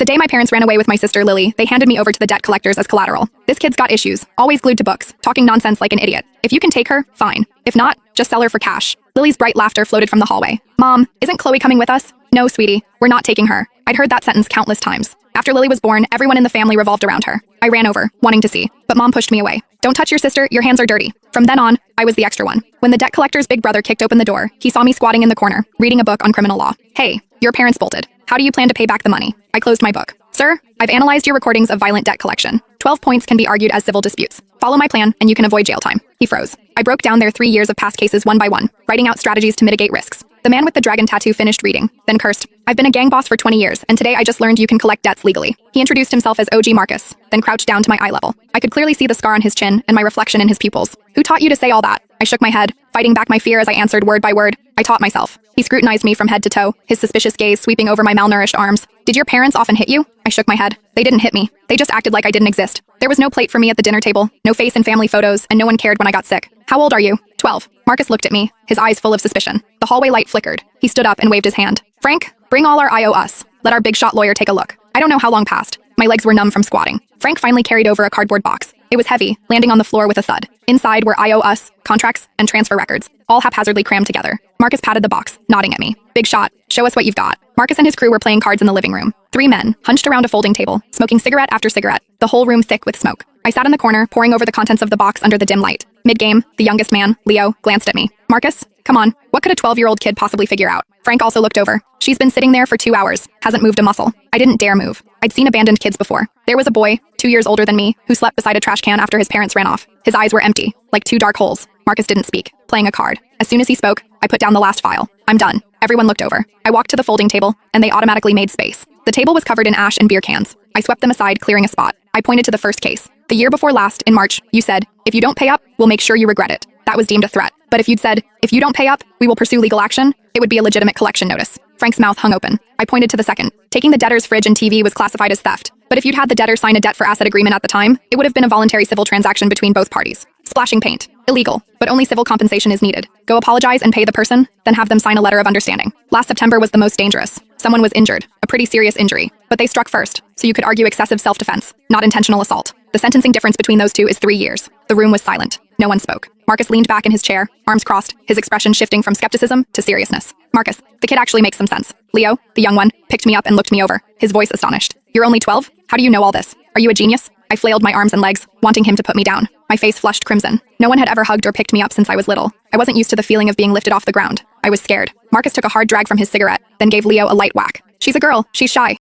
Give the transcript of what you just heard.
The day my parents ran away with my sister Lily, they handed me over to the debt collectors as collateral. This kid's got issues, always glued to books, talking nonsense like an idiot. If you can take her, fine. If not, just sell her for cash. Lily's bright laughter floated from the hallway. Mom, isn't Chloe coming with us? No, sweetie, we're not taking her. I'd heard that sentence countless times. After Lily was born, everyone in the family revolved around her. I ran over, wanting to see, but Mom pushed me away. Don't touch your sister, your hands are dirty. From then on, I was the extra one. When the debt collector's big brother kicked open the door, he saw me squatting in the corner, reading a book on criminal law. Hey, your parents bolted. How do you plan to pay back the money? I closed my book. Sir, I've analyzed your recordings of violent debt collection. 12 points can be argued as civil disputes. Follow my plan, and you can avoid jail time. He froze. I broke down their 3 years of past cases one by one, writing out strategies to mitigate risks. The man with the dragon tattoo finished reading, then cursed. I've been a gang boss for 20 years, and today I just learned you can collect debts legally. He introduced himself as OG Marcus, then crouched down to my eye level. I could clearly see the scar on his chin and my reflection in his pupils. Who taught you to say all that? I shook my head, fighting back my fear as I answered word by word. I taught myself. He scrutinized me from head to toe, his suspicious gaze sweeping over my malnourished arms. Did your parents often hit you? I shook my head. They didn't hit me. They just acted like I didn't exist. There was no plate for me at the dinner table, no face in family photos, and no one cared when I got sick. How old are you? 12. Marcus looked at me, his eyes full of suspicion. The hallway light flickered. He stood up and waved his hand. Frank, bring all our IOUs. Let our big shot lawyer take a look. I don't know how long passed. My legs were numb from squatting. Frank finally carried over a cardboard box. It was heavy, landing on the floor with a thud. Inside were IOUs, contracts, and transfer records, all haphazardly crammed together. Marcus patted the box, nodding at me. Big shot, show us what you've got. Marcus and his crew were playing cards in the living room. 3 men, hunched around a folding table, smoking cigarette after cigarette, the whole room thick with smoke. I sat in the corner, poring over the contents of the box under the dim light. Mid-game, the youngest man, Leo, glanced at me. Marcus, come on, what could a 12-year-old kid possibly figure out? Frank also looked over. She's been sitting there for 2 hours, hasn't moved a muscle. I didn't dare move. I'd seen abandoned kids before. There was a boy, 2 years older than me, who slept beside a trash can after his parents ran off. His eyes were empty, like 2 dark holes. Marcus didn't speak, playing a card. As soon as he spoke, I put down the last file. I'm done. Everyone looked over. I walked to the folding table, and they automatically made space. The table was covered in ash and beer cans. I swept them aside, clearing a spot. I pointed to the first case. The year before last, in March, you said, if you don't pay up, we'll make sure you regret it. That was deemed a threat. But if you'd said, if you don't pay up, we will pursue legal action, it would be a legitimate collection notice. Frank's mouth hung open. I pointed to the second. Taking the debtor's fridge and TV was classified as theft. But if you'd had the debtor sign a debt for asset agreement at the time, it would have been a voluntary civil transaction between both parties. Splashing paint. Illegal, but only civil compensation is needed. Go apologize and pay the person, then have them sign a letter of understanding. Last September was the most dangerous. Someone was injured, a pretty serious injury, but they struck first, so you could argue excessive self-defense, not intentional assault. The sentencing difference between those two is 3 years. The room was silent. No one spoke. Marcus leaned back in his chair, arms crossed, his expression shifting from skepticism to seriousness. Marcus, the kid actually makes some sense. Leo, the young one, picked me up and looked me over, his voice astonished. You're only 12? How do you know all this? Are you a genius? I flailed my arms and legs, wanting him to put me down. My face flushed crimson. No one had ever hugged or picked me up since I was little. I wasn't used to the feeling of being lifted off the ground. I was scared. Marcus took a hard drag from his cigarette, then gave Leo a light whack. She's a girl. She's shy.